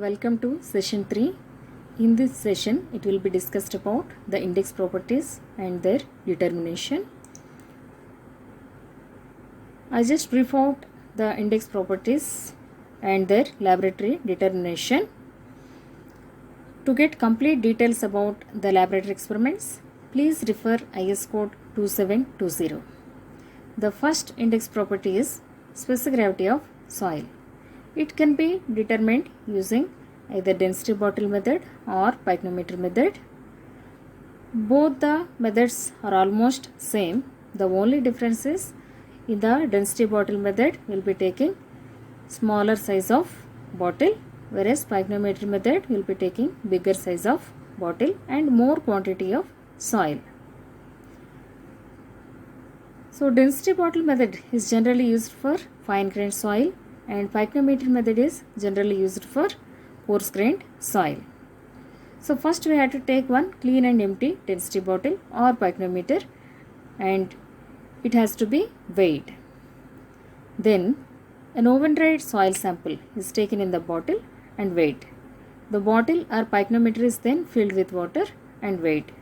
welcome to session 3. In this session, it will be discussed about the index properties and their determination. I just brief out the index properties and their laboratory determination. To get complete details about the laboratory experiments, please refer IS code 2720. The first index property is specific gravity of soil. It can be determined using either density bottle method or pycnometer method. Both the methods are almost same. The only difference is in the density bottle method will be taking smaller size of bottle, whereas pycnometer method will be taking bigger size of bottle and more quantity of soil. So density bottle method is generally used for fine grained soil and pycnometer method is generally used for coarse grained soil. So first we have to take one clean and empty density bottle or pycnometer and it has to be weighed. Then an oven dried soil sample is taken in the bottle and weighed. The bottle or pycnometer is then filled with water and weighed.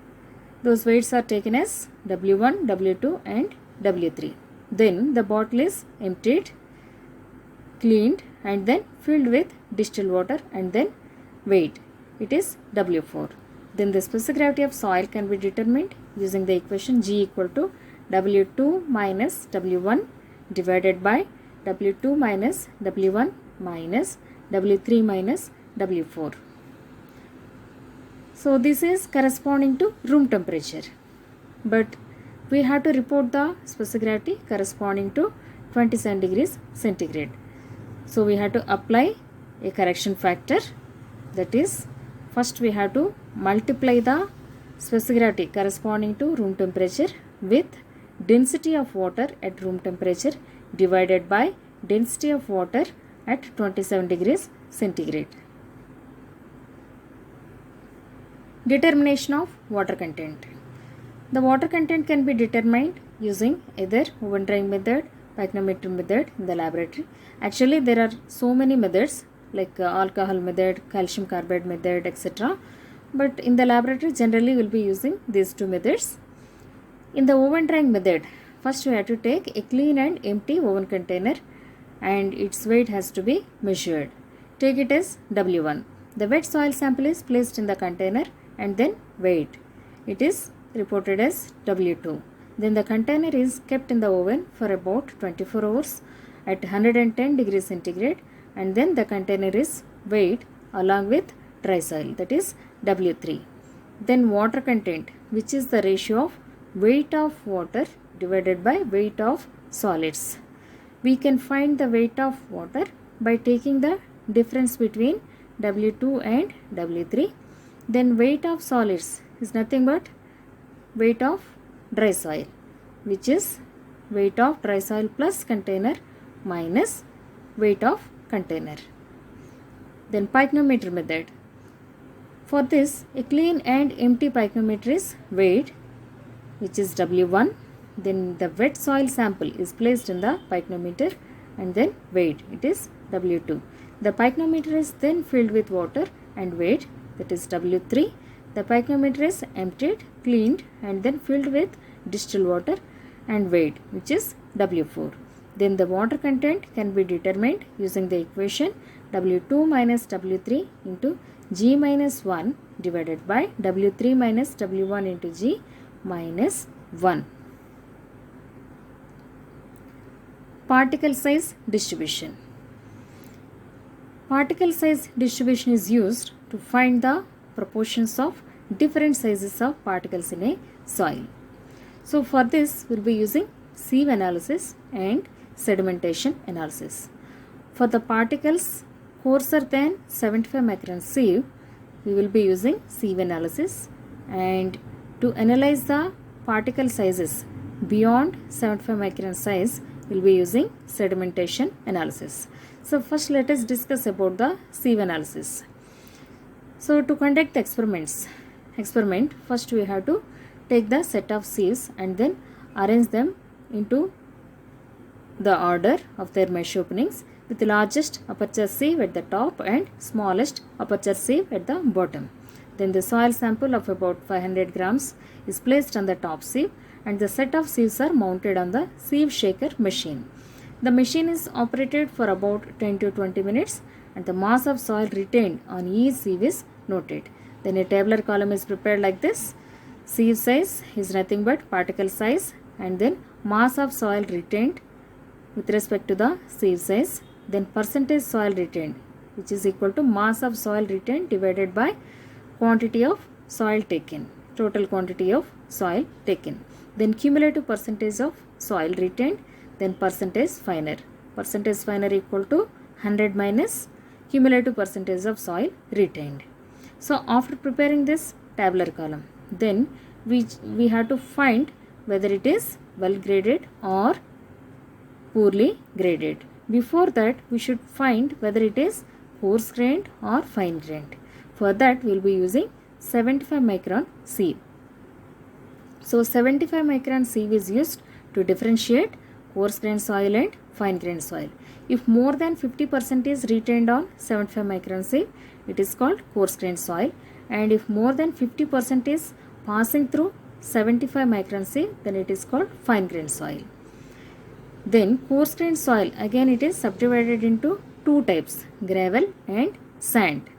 Those weights are taken as W1, W2 and W3. Then the bottle is emptied, cleaned and then filled with distilled water and then weighed. It is W4. Then the specific gravity of soil can be determined using the equation G equal to W2 minus W1 divided by W2 minus W1 minus W3 minus W4. So this is corresponding to room temperature. But we have to report the specific gravity corresponding to 27 degrees centigrade. So we have to apply a correction factor, that is first we have to multiply the specific gravity corresponding to room temperature with density of water at room temperature divided by density of water at 27 degrees centigrade. Determination of water content. The water content can be determined using either oven drying method, pycnometer method in the laboratory. Actually there are so many methods like alcohol method, calcium carbide method, etc. But in the laboratory generally we will be using these two methods. In the oven drying method, first we have to take a clean and empty oven container and its weight has to be measured. Take it as W1. The wet soil sample is placed in the container and then weighed. It is reported as W2. Then the container is kept in the oven for about 24 hours at 110 degrees centigrade and then the container is weighed along with dry soil, that is W3. Then water content, which is the ratio of weight of water divided by weight of solids. We can find the weight of water by taking the difference between W2 and W3. Then weight of solids is nothing but weight of dry soil, which is weight of dry soil plus container minus weight of container. Then pycnometer method. For this, a clean and empty pycnometer is weighed, which is W1. Then the wet soil sample is placed in the pycnometer and then weighed. It is W2. The pycnometer is then filled with water and weighed, that is W3. The pycnometer is emptied, cleaned and then filled with distilled water and weighed, which is W4. Then the water content can be determined using the equation W2 minus W3 into G minus 1 divided by W3 minus W1 into G minus 1. Particle size distribution. Particle size distribution is used to find the proportions of different sizes of particles in a soil. So for this we will be using sieve analysis and sedimentation analysis. For the particles coarser than 75 micron sieve, we will be using sieve analysis, and to analyze the particle sizes beyond 75 micron size, we will be using sedimentation analysis. So first let us discuss about the sieve analysis. So to conduct the experiment, first we have to take the set of sieves and then arrange them into the order of their mesh openings. with largest aperture sieve at the top and smallest aperture sieve at the bottom. Then the soil sample of about 500 grams is placed on the top sieve and the set of sieves are mounted on the sieve shaker machine. The machine is operated for about 10 to 20 minutes and the mass of soil retained on each sieve is noted. Then a tabular column is prepared like this. Sieve size is nothing but particle size and then mass of soil retained with respect to the sieve size, then percentage soil retained, which is equal to mass of soil retained divided by quantity of soil taken, total quantity of soil taken, then cumulative percentage of soil retained, then percentage finer equal to 100 minus cumulative percentage of soil retained. So after preparing this tabular column, then we have to find whether it is well graded or poorly graded. Before that, we should find whether it is coarse grained or fine grained. For that, we will be using 75 micron sieve. So 75 micron sieve is used to differentiate coarse grained soil and fine grained soil. If more than 50% is retained on 75 micron sieve, it is called coarse grained soil, and if more than 50% is passing through 75 micron sieve, then it is called fine grained soil. Then coarse grained soil, again it is subdivided into two types, gravel and sand.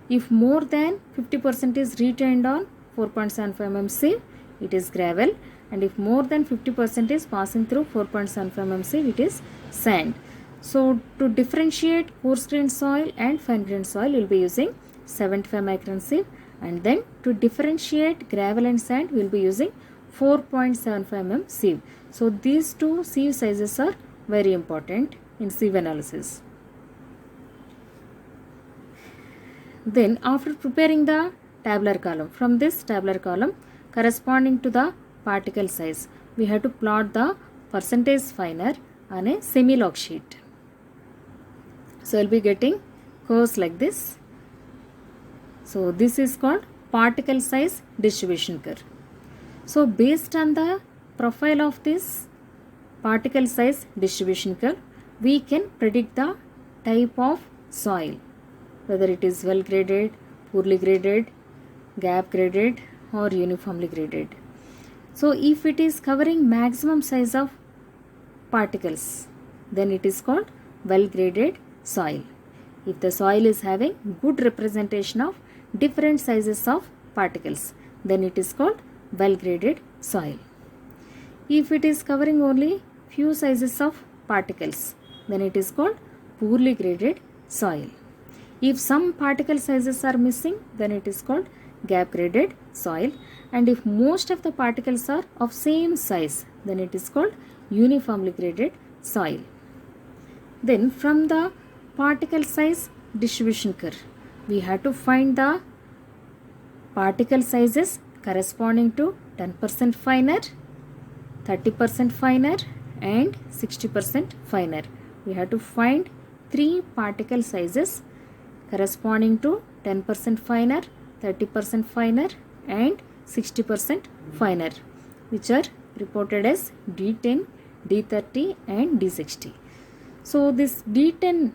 If more than 50% is retained on 4.75 mm sieve, it is gravel, and if more than 50% is passing through 4.75 mm sieve, it is sand. So to differentiate coarse grained soil and fine grained soil, we will be using 75 micron sieve, and then to differentiate gravel and sand, we will be using 4.75 mm sieve. So these two sieve sizes are very important in sieve analysis. Then after preparing the tabular column, from this tabular column corresponding to the particle size, we have to plot the percentage finer on a semi-log sheet. So I will be getting curves like this. So this is called particle size distribution curve. So based on the profile of this particle size distribution curve, we can predict the type of soil, whether it is well graded, poorly graded, gap graded or uniformly graded. So if it is covering maximum size of particles, then it is called well graded soil. If the soil is having good representation of different sizes of particles, then it is called well graded soil. If it is covering only few sizes of particles, then it is called poorly graded soil. If some particle sizes are missing, then it is called gap graded soil, and if most of the particles are of same size, then it is called uniformly graded soil. Then from the particle size distribution curve, we have to find the particle sizes corresponding to 10% finer, 30% finer and 60% finer. We have to find three particle sizes corresponding to 10% finer, 30% finer and 60% finer, which are reported as D10, D30 and D60. So this D10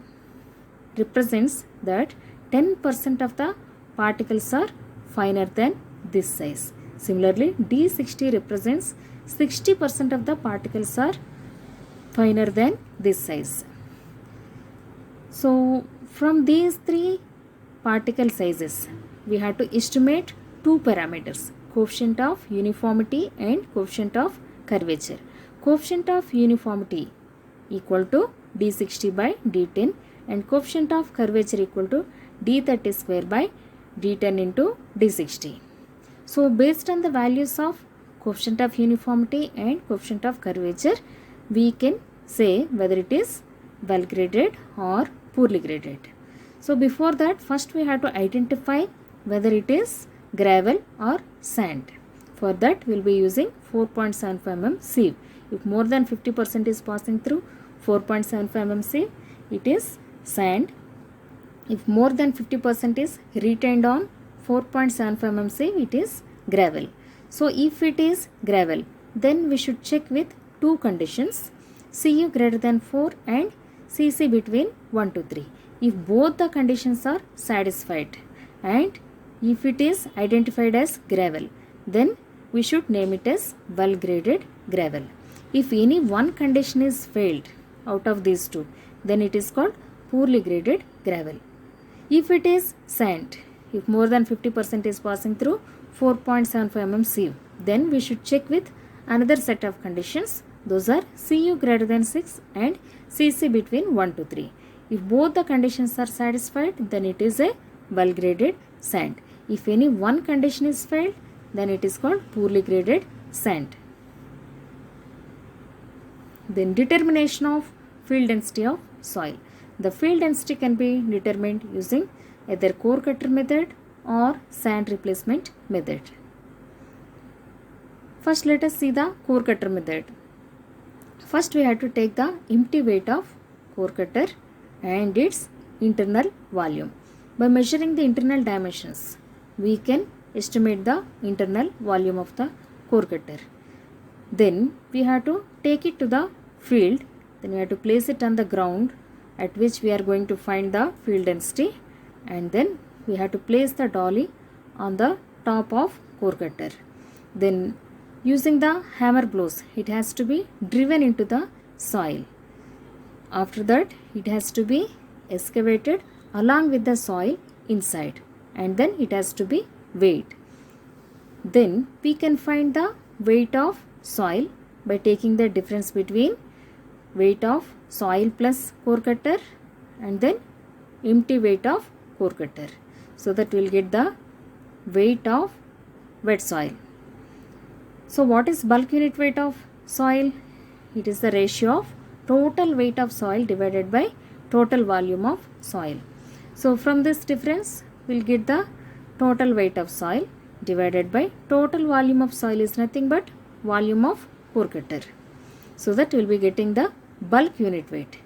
represents that 10% of the particles are finer than this size. Similarly, D60 represents 60% of the particles are finer than this size. So from these three particle sizes, we have to estimate two parameters, coefficient of uniformity and coefficient of curvature. Coefficient of uniformity equal to D60 by D10 and coefficient of curvature equal to D30 square by D10 into D60. So based on the values of coefficient of uniformity and coefficient of curvature, we can say whether it is well graded or poorly graded. So before that, first we have to identify whether it is gravel or sand. For that, we will be using 4.75 mm sieve. If more than 50% is passing through 4.75 mm sieve, it is sand. If more than 50% is retained on 4.75 mm sieve, it is gravel. So if it is gravel, then we should check with two conditions, Cu greater than 4 and Cc between 1 to 3. If both the conditions are satisfied and if it is identified as gravel, then we should name it as well graded gravel. If any one condition is failed out of these two, then it is called poorly graded gravel. If it is sand, if more than 50% is passing through 4.75 mm sieve, then we should check with another set of conditions. Those are Cu greater than 6 and Cc between 1 to 3. If both the conditions are satisfied, then it is a well graded sand. If any one condition is failed, then it is called poorly graded sand. Then determination of field density of soil. The field density can be determined using either core cutter method or sand replacement method. First, let us see the core cutter method. First, we have to take the empty weight of core cutter and its internal volume. By measuring the internal dimensions, we can estimate the internal volume of the core cutter. Then we have to take it to the field. Then we have to place it on the ground at which we are going to find the field density, and then we have to place the dolly on the top of core cutter. Then using the hammer blows, it has to be driven into the soil. After that, it has to be excavated along with the soil inside, and then it has to be weighed. Then we can find the weight of soil by taking the difference between weight of soil plus core cutter and then empty weight of core cutter, so that we will get the weight of wet soil. So what is bulk unit weight of soil? It is the ratio of total weight of soil divided by total volume of soil. So from this difference, we will get the total weight of soil divided by total volume of soil is nothing but volume of core cutter. So that we will be getting the bulk unit weight.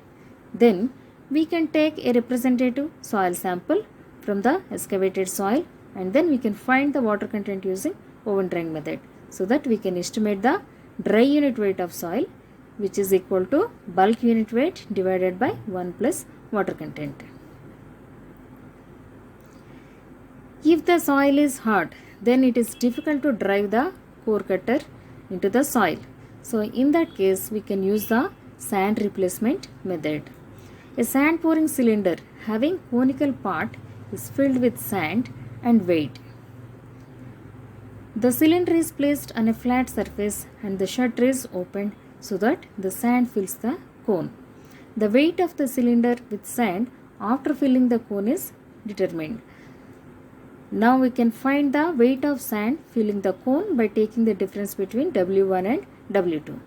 Then we can take a representative soil sample from the excavated soil, and then we can find the water content using oven drying method, so that we can estimate the dry unit weight of soil, which is equal to bulk unit weight divided by 1 plus water content. If the soil is hard, then it is difficult to drive the core cutter into the soil. So in that case, we can use the sand replacement method. A sand pouring cylinder having conical part is filled with sand and weighed. The cylinder is placed on a flat surface and the shutter is opened so that the sand fills the cone. The weight of the cylinder with sand after filling the cone is determined. Now we can find the weight of sand filling the cone by taking the difference between W1 and W2.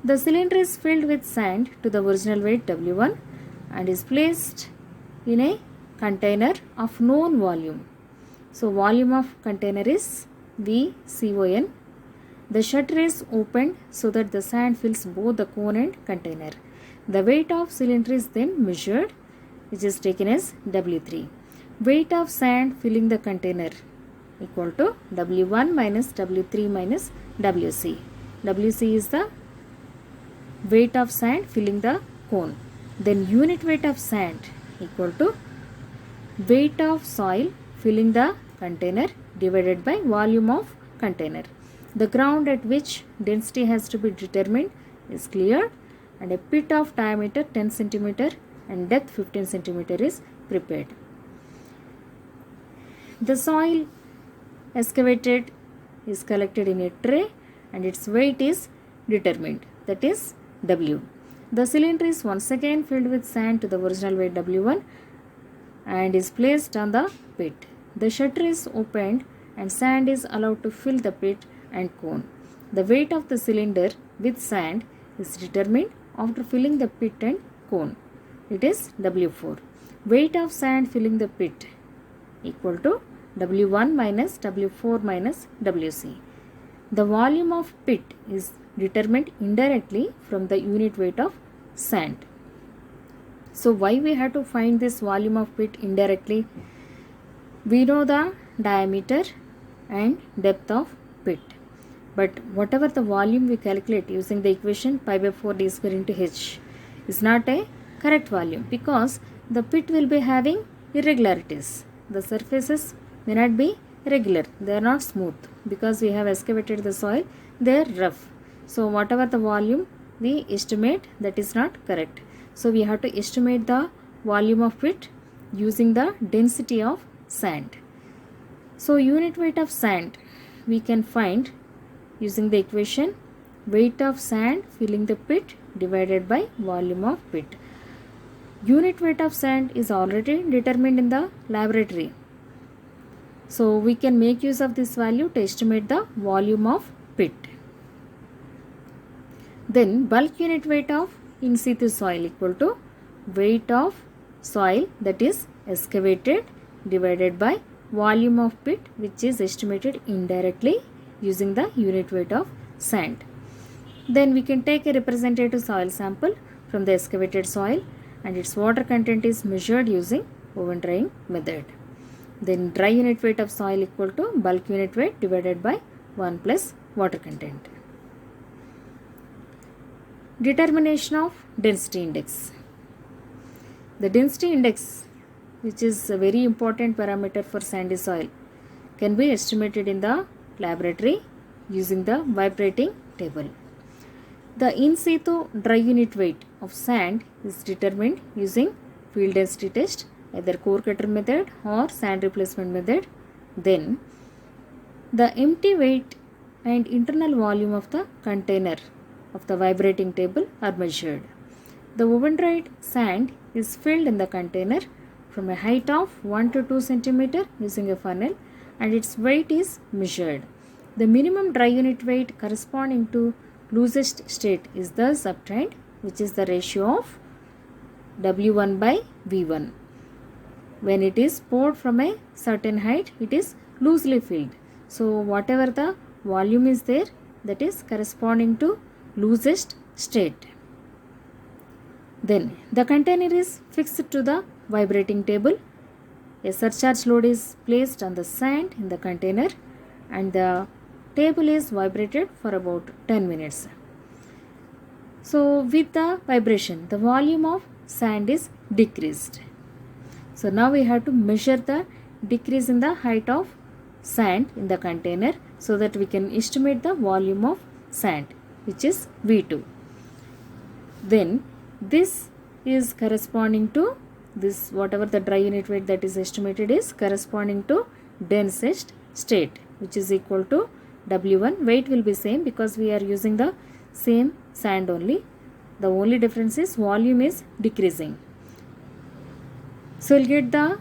The cylinder is filled with sand to the original weight W1 and is placed in a container of known volume. So volume of container is VCON. The shutter is opened so that the sand fills both the cone and container. The weight of cylinder is then measured, which is taken as W3. Weight of sand filling the container equal to W1 minus W3 minus WC. WC is the weight of sand filling the cone. Then unit weight of sand equal to weight of soil filling the container divided by volume of container. The ground at which density has to be determined is cleared, and a pit of diameter 10 cm and depth 15 cm is prepared. The soil excavated is collected in a tray and its weight is determined, that is W. The cylinder is once again filled with sand to the original weight W1 and is placed on the pit. The shutter is opened and sand is allowed to fill the pit and cone. The weight of the cylinder with sand is determined after filling the pit and cone. It is W4. Weight of sand filling the pit equal to W1 minus W4 minus WC. The volume of pit is determined indirectly from the unit weight of sand. So why we have to find this volume of pit indirectly? We know the diameter and depth of pit, but whatever the volume we calculate using the equation pi by 4 d square into h is not a correct volume, because the pit will be having irregularities. The surfaces may not be regular, they are not smooth, because we have excavated the soil, they are rough. So whatever the volume we estimate, that is not correct. So we have to estimate the volume of pit using the density of sand. So unit weight of sand we can find using the equation weight of sand filling the pit divided by volume of pit. Unit weight of sand is already determined in the laboratory. So we can make use of this value to estimate the volume of pit. Then bulk unit weight of in situ soil equal to weight of soil that is excavated divided by volume of pit, which is estimated indirectly using the unit weight of sand. Then we can take a representative soil sample from the excavated soil and its water content is measured using oven drying method. Then dry unit weight of soil equal to bulk unit weight divided by 1 plus water content. Determination of density index. The density index, which is a very important parameter for sandy soil, can be estimated in the laboratory using the vibrating table. The in situ dry unit weight of sand is determined using field density test, either core cutter method or sand replacement method. Then the empty weight and internal volume of the container of the vibrating table are measured. The oven dried sand is filled in the container from a height of 1 to 2 cm using a funnel and its weight is measured. The minimum dry unit weight corresponding to loosest state is thus obtained, which is the ratio of W1 by V1. When it is poured from a certain height, it is loosely filled. So whatever the volume is there, that is corresponding to loosest state. Then the container is fixed to the vibrating table. A surcharge load is placed on the sand in the container and the table is vibrated for about 10 minutes. So with the vibration, the volume of sand is decreased. So now we have to measure the decrease in the height of sand in the container so that we can estimate the volume of sand, which is V2. Then this is corresponding to this, whatever the dry unit weight that is estimated is corresponding to densest state, which is equal to W1. Weight will be same because we are using the same sand only. The only difference is volume is decreasing. So we'll get the,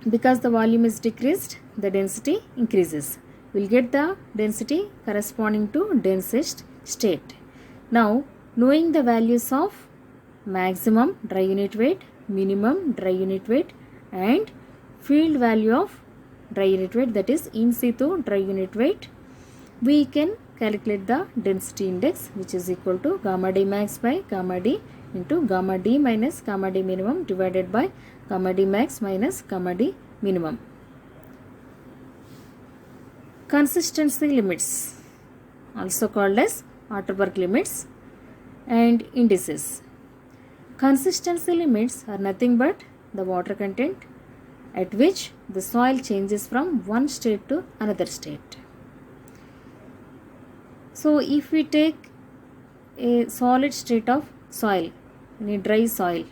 because the volume is decreased, the density increases. We'll get the density corresponding to densest state. Now knowing the values of maximum dry unit weight, minimum dry unit weight and field value of dry unit weight, that is in situ dry unit weight, we can calculate the density index, which is equal to gamma d max by gamma d into gamma d minus gamma d minimum divided by gamma d max minus gamma d minimum. Consistency limits, also called as Waterberg limits and indices. Consistency limits are nothing but the water content at which the soil changes from one state to another state. So if we take a solid state of soil in a dry soil,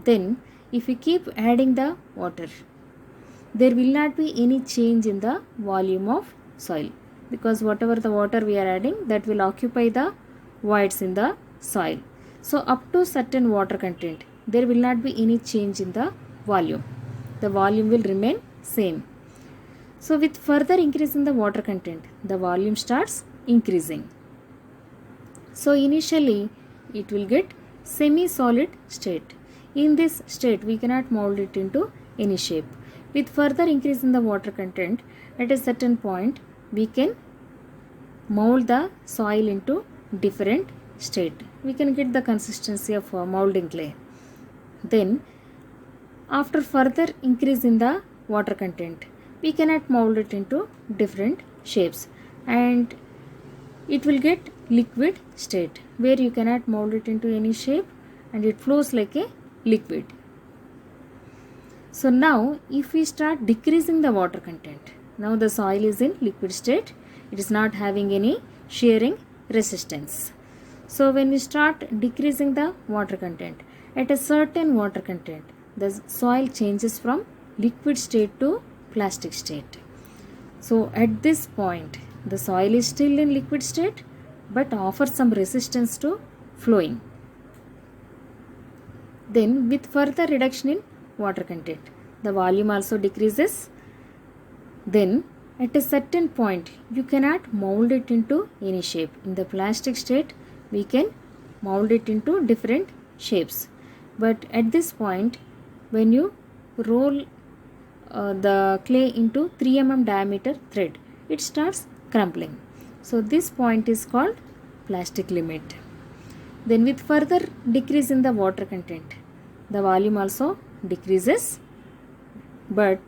then if we keep adding the water, there will not be any change in the volume of soil, because whatever the water we are adding, that will occupy the voids in the soil. So up to certain water content, there will not be any change in the volume. The volume will remain same. So with further increase in the water content, the volume starts increasing. So initially it will get semi-solid state. In this state, we cannot mold it into any shape. With further increase in the water content, at a certain point, we can mold the soil into different state. We can get the consistency of molding clay. Then after further increase in the water content, we cannot mold it into different shapes and it will get liquid state, where you cannot mold it into any shape and it flows like a liquid. So now if we start decreasing the water content, now the soil is in liquid state, it is not having any shearing resistance. So when we start decreasing the water content, at a certain water content, the soil changes from liquid state to plastic state. So at this point, the soil is still in liquid state but offers some resistance to flowing. Then with further reduction in water content, the volume also decreases. Then at a certain point, you cannot mold it into any shape. In the plastic state, we can mold it into different shapes. But at this point, when you roll the clay into 3 mm diameter thread, it starts crumbling. So this point is called plastic limit. Then with further decrease in the water content, the volume also decreases. But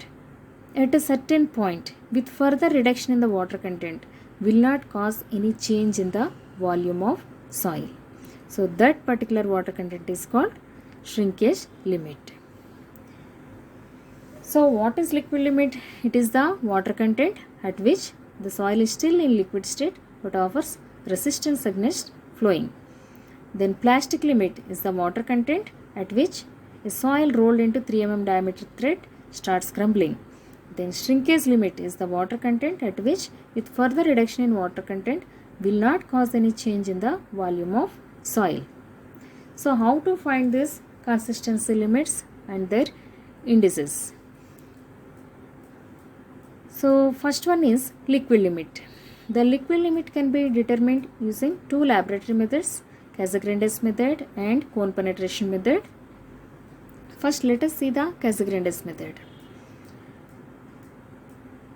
at a certain point, with further reduction in the water content, will not cause any change in the volume of soil. So that particular water content is called shrinkage limit. So what is liquid limit? It is the water content at which the soil is still in liquid state but offers resistance against flowing. Then plastic limit is the water content at which a soil rolled into 3 mm diameter thread starts crumbling. Then shrinkage limit is the water content at which with further reduction in water content will not cause any change in the volume of soil. So how to find these consistency limits and their indices? So first one is liquid limit. The liquid limit can be determined using two laboratory methods, Casagrandes method and cone penetration method. First let us see the Casagrandes method.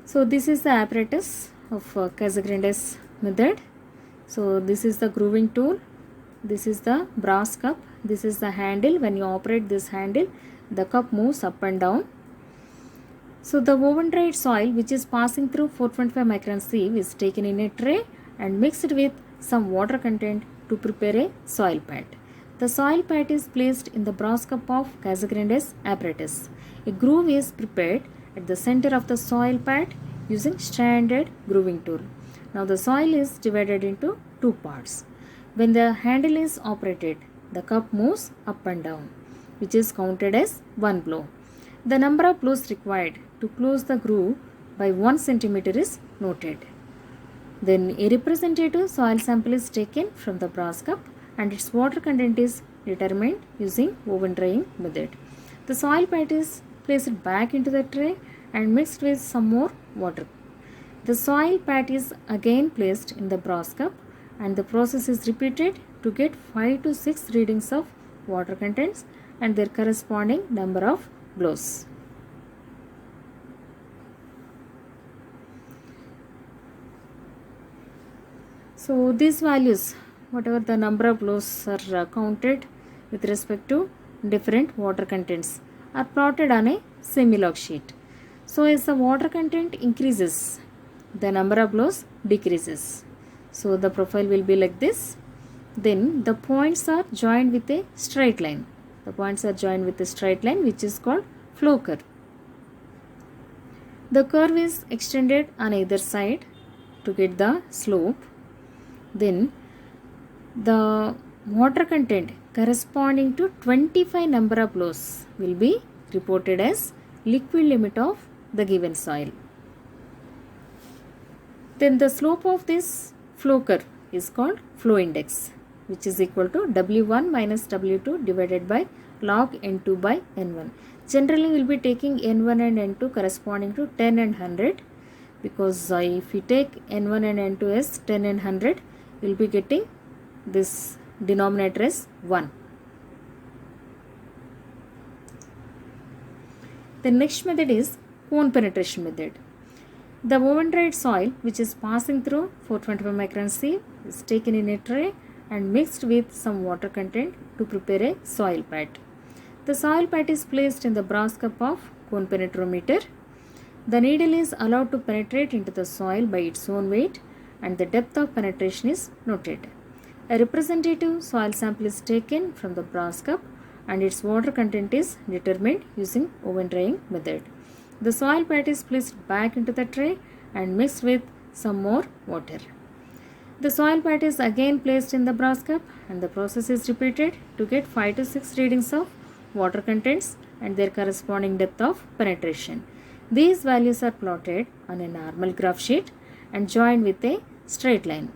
So this is the apparatus of Casagrandes method. So this is the grooving tool, this is the brass cup, this is the handle. When you operate this handle, the cup moves up and down. So the woven dried soil which is passing through 425 micron sieve is taken in a tray and mixed with some water content to prepare a soil pad. The soil pad is placed in the brass cup of Casagrandes apparatus. A groove is prepared at the center of the soil pad using standard grooving tool. Now the soil is divided into two parts. When the handle is operated, the cup moves up and down, which is counted as one blow. The number of blows required to close the groove by 1 cm is noted. Then a representative soil sample is taken from the brass cup and its water content is determined using oven drying method. The soil pad is placed back into the tray and mixed with some more water. The soil pad is again placed in the brass cup and the process is repeated to get 5 to 6 readings of water contents and their corresponding number of blows. So these values, whatever the number of blows are counted with respect to different water contents, are plotted on a semi-log sheet. So as the water content increases, the number of blows decreases. So the profile will be like this. Then the points are joined with a straight line. The points are joined with a straight line which is called flow curve. The curve is extended on either side to get the slope. Then the water content corresponding to 25 number of blows will be reported as liquid limit of the given soil. Then the slope of this flow curve is called flow index, which is equal to W1 minus W2 divided by log N2 by N1. Generally we will be taking N1 and N2 corresponding to 10 and 100, because if we take N1 and N2 as 10 and 100, we will be getting this denominator as 1. The next method is cone penetration method. The woven dried soil which is passing through 425 micron sieve is taken in a tray and mixed with some water content to prepare a soil pad. The soil pad is placed in the brass cup of cone penetrometer. The needle is allowed to penetrate into the soil by its own weight and the depth of penetration is noted. A representative soil sample is taken from the brass cup and its water content is determined using oven drying method. The soil pat is placed back into the tray and mixed with some more water. The soil pat is again placed in the brass cup and the process is repeated to get 5 to 6 readings of water contents and their corresponding depth of penetration. These values are plotted on a normal graph sheet and joined with a straight line.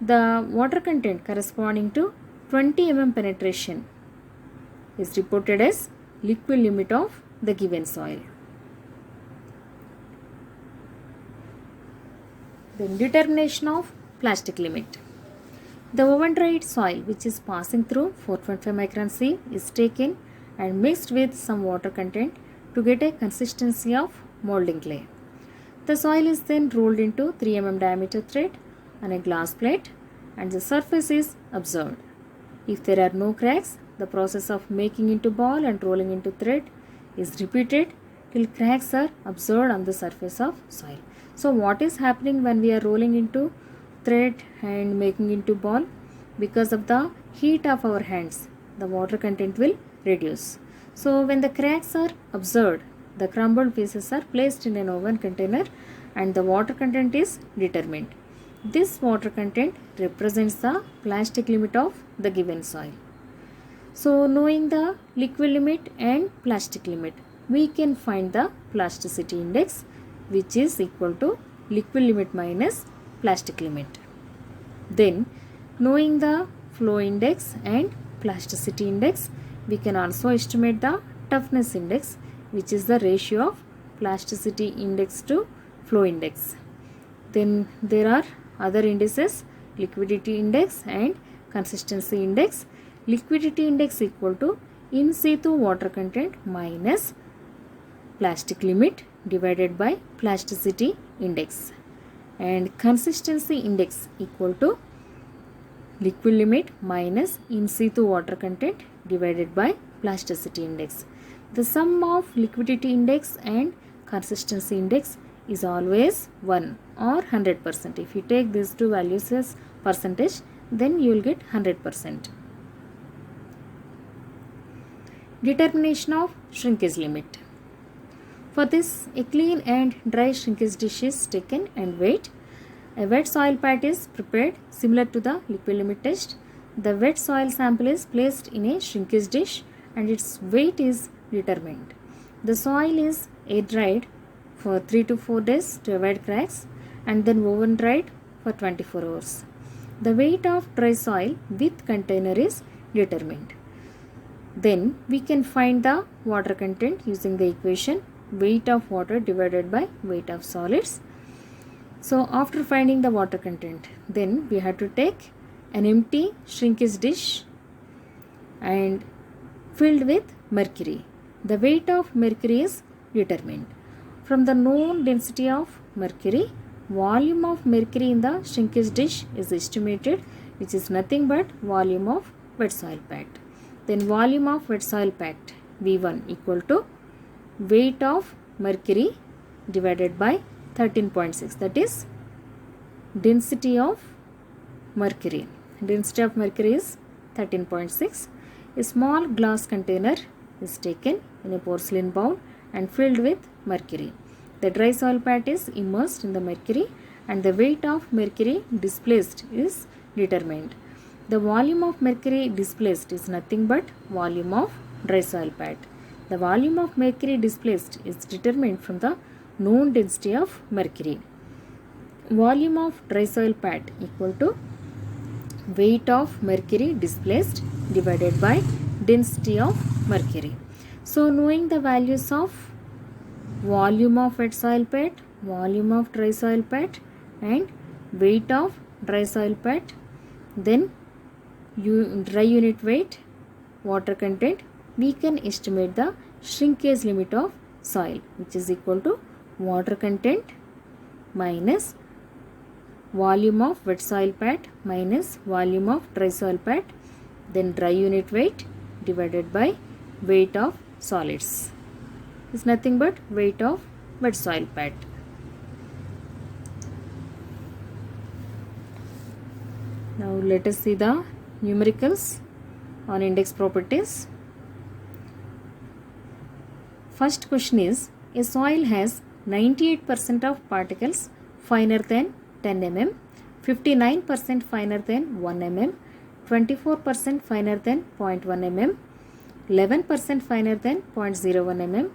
The water content corresponding to 20 mm penetration is reported as liquid limit of the given soil. Then determination of plastic limit. The oven dried soil which is passing through 4.5 micron sieve is taken and mixed with some water content to get a consistency of molding clay. The soil is then rolled into 3 mm diameter thread on a glass plate and the surface is observed. If there are no cracks, the process of making into ball and rolling into thread is repeated till cracks are observed on the surface of soil. So what is happening when we are rolling into thread and making into ball? Because of the heat of our hands, the water content will reduce. So when the cracks are observed, the crumbled pieces are placed in an oven container and the water content is determined. This water content represents the plastic limit of the given soil. So knowing the liquid limit and plastic limit, we can find the plasticity index which is equal to liquid limit minus plastic limit. Then knowing the flow index and plasticity index, we can also estimate the toughness index which is the ratio of plasticity index to flow index. Then there are other indices, liquidity index and consistency index. Liquidity index equal to in situ water content minus plastic limit divided by plasticity index, and consistency index equal to liquid limit minus in situ water content divided by plasticity index. The sum of liquidity index and consistency index is always 1 or 100%. If you take these two values as percentage, then you will get 100%. Determination of shrinkage limit. For this, a clean and dry shrinkage dish is taken and weighed. A wet soil pat is prepared similar to the liquid limit test. The wet soil sample is placed in a shrinkage dish and its weight is determined. The soil is air dried for 3 to 4 days to avoid cracks and then oven dried for 24 hours. The weight of dry soil with container is determined. Then we can find the water content using the equation weight of water divided by weight of solids. So after finding the water content, then we have to take an empty shrinkage dish and filled with mercury. The weight of mercury is determined. From the known density of mercury, volume of mercury in the shrinkage dish is estimated, which is nothing but volume of wet soil pat. Then volume of wet soil pat V1 equal to weight of mercury divided by 13.6, that is density of mercury. Density of mercury is 13.6. A small glass container is taken in a porcelain bowl and filled with mercury. The dry soil pat is immersed in the mercury and the weight of mercury displaced is determined. The volume of mercury displaced is nothing but volume of dry soil pat. The volume of mercury displaced is determined from the known density of mercury. Volume of dry soil pat equal to weight of mercury displaced divided by density of mercury. So knowing the values of volume of wet soil pat, volume of dry soil pat and weight of dry soil pat, then dry unit weight, water content, we can estimate the shrinkage limit of soil, which is equal to water content minus volume of wet soil pat minus volume of dry soil pat, then dry unit weight divided by weight of solids is nothing but weight of wet soil pat. Now let us see the numericals on index properties. First question is, a soil has 98% of particles finer than 10 mm, 59% finer than 1 mm, 24% finer than 0.1 mm, 11% finer than 0.01 mm.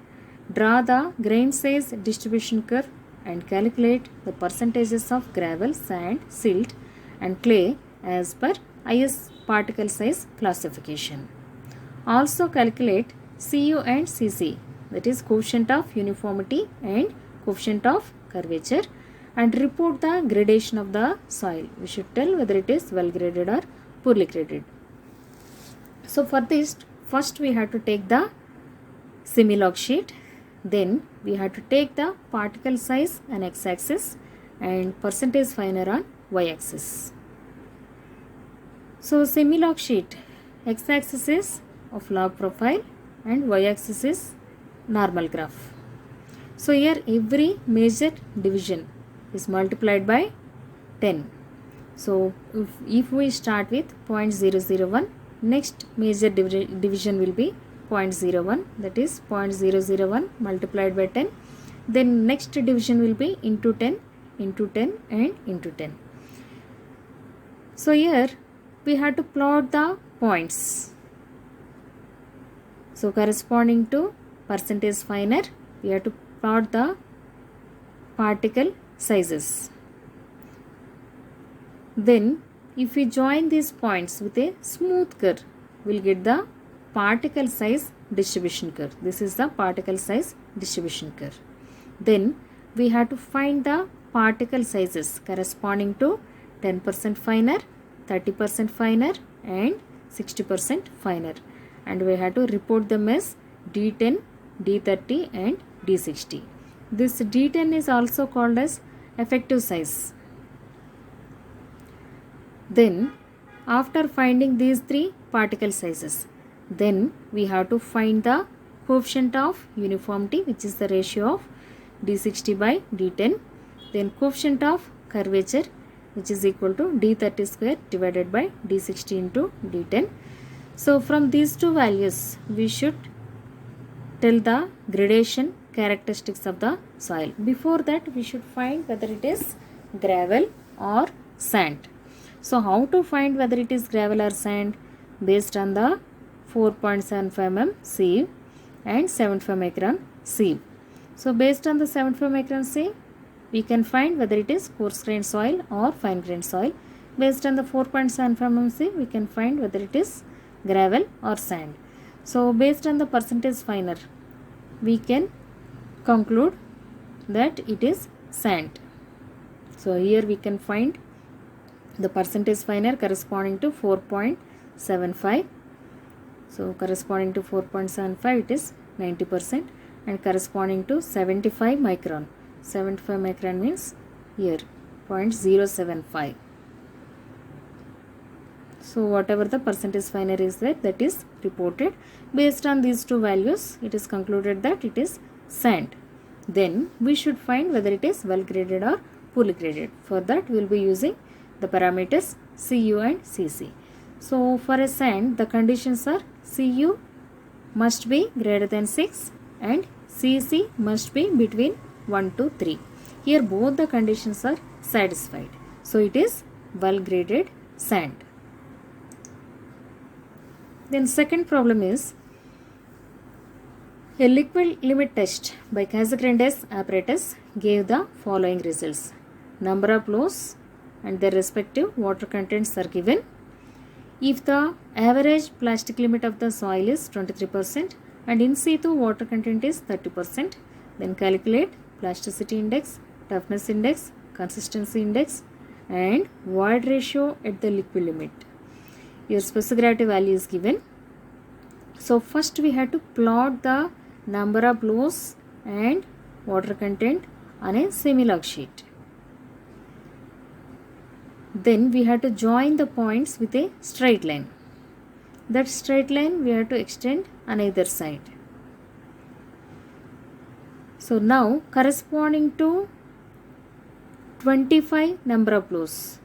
Draw the grain size distribution curve and calculate the percentages of gravel, sand, silt and clay as per IS particle size classification. Also calculate CU and CC, that is coefficient of uniformity and coefficient of curvature, and report the gradation of the soil. We should tell whether it is well graded or poorly graded. So for this, first we have to take the semi-log sheet, then we have to take the particle size on x-axis and percentage finer on y-axis. So semi-log sheet, x-axis is of log profile and y-axis is normal graph. So here every major division is multiplied by 10. So if we start with 0.001, next major division will be 0.01, that is 0.001 multiplied by 10. Then next division will be into 10, into 10 and into 10. So here we have to plot the points. So corresponding to percentage finer, we have to plot the particle sizes. Then if we join these points with a smooth curve, we will get the particle size distribution curve. This is the particle size distribution curve. Then we have to find the particle sizes corresponding to 10% finer, 30% finer and 60% finer, and we have to report them as D10, D30 and D60. This D10 is also called as effective size. Then after finding these three particle sizes, then we have to find the coefficient of uniformity, which is the ratio of D60 by D10, then coefficient of curvature, which is equal to D30 square divided by D60 into D10. So from these two values we should tell the gradation characteristics of the soil. Before that we should find whether it is gravel or sand. So how to find whether it is gravel or sand? Based on the 4.75 mm sieve and 75 micron sieve. So based on the 75 micron sieve, we can find whether it is coarse grained soil or fine grained soil. Based on the 4.75 mm sieve, we can find whether it is gravel or sand. So based on the percentage finer, we can conclude that it is sand. So here we can find the percentage finer corresponding to 4.75. So corresponding to 4.75, it is 90%, and corresponding to 75 micron. 75 micron means here 0.075. So whatever the percentage finer is there, that is reported. Based on these two values, it is concluded that it is sand. Then we should find whether it is well graded or poorly graded. For that we will be using the parameters Cu and Cc. So for a sand, the conditions are Cu must be greater than 6 and Cc must be between 1 to 3. Here both the conditions are satisfied. So it is well graded sand. Then second problem is, a liquid limit test by Casagrande's apparatus gave the following results. Number of flows and their respective water contents are given. If the average plastic limit of the soil is 23% and in situ water content is 30%, then calculate plasticity index, toughness index, consistency index and void ratio at the liquid limit. Your specific value is given. So first we have to plot the number of flows and water content on a semi-log sheet. Then we have to join the points with a straight line. That straight line we have to extend on either side. So now corresponding to 25 number of flows,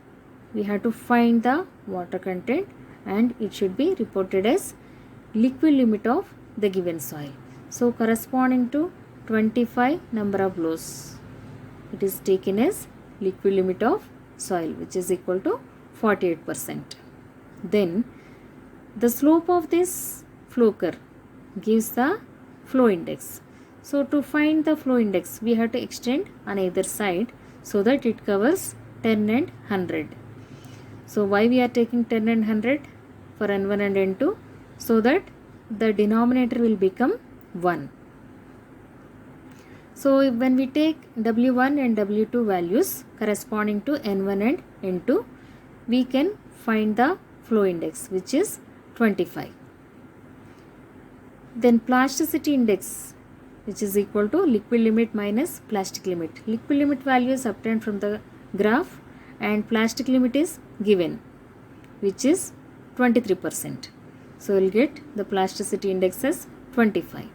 we have to find the water content and it should be reported as liquid limit of the given soil. So corresponding to 25 number of blows, it is taken as liquid limit of soil, which is equal to 48%. Then the slope of this flow curve gives the flow index. So to find the flow index, we have to extend on either side so that it covers 10 and 100. So why we are taking 10 and 100 for N1 and N2? So that the denominator will become 1. So when we take W1 and W2 values corresponding to N1 and N2, we can find the flow index, which is 25. Then plasticity index, which is equal to liquid limit minus plastic limit. Liquid limit value is obtained from the graph and plastic limit is given, which is 23%. So we'll get the plasticity index as 25.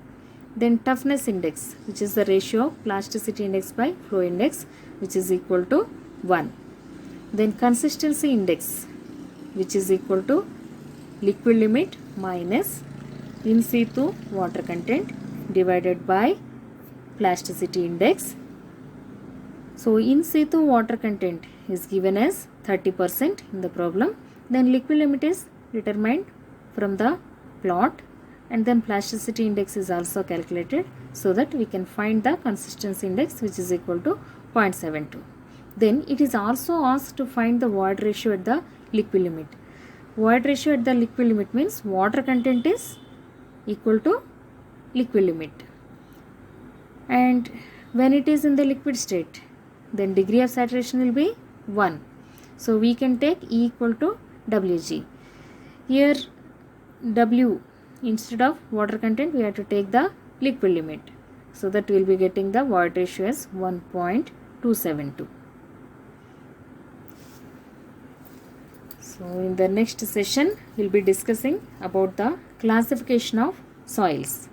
Then toughness index, which is the ratio of plasticity index by flow index, which is equal to 1. Then consistency index, which is equal to liquid limit minus in situ water content divided by plasticity index. So in situ water content is given as 30% in the problem. Then liquid limit is determined from the plot, and then plasticity index is also calculated so that we can find the consistency index, which is equal to 0.72. Then it is also asked to find the void ratio at the liquid limit. Void ratio at the liquid limit means water content is equal to liquid limit, and when it is in the liquid state, then degree of saturation will be 1. So we can take E equal to Wg. Here W, instead of water content, we have to take the liquid limit, so that we will be getting the void ratio as 1.272. So in the next session, we will be discussing about the classification of soils.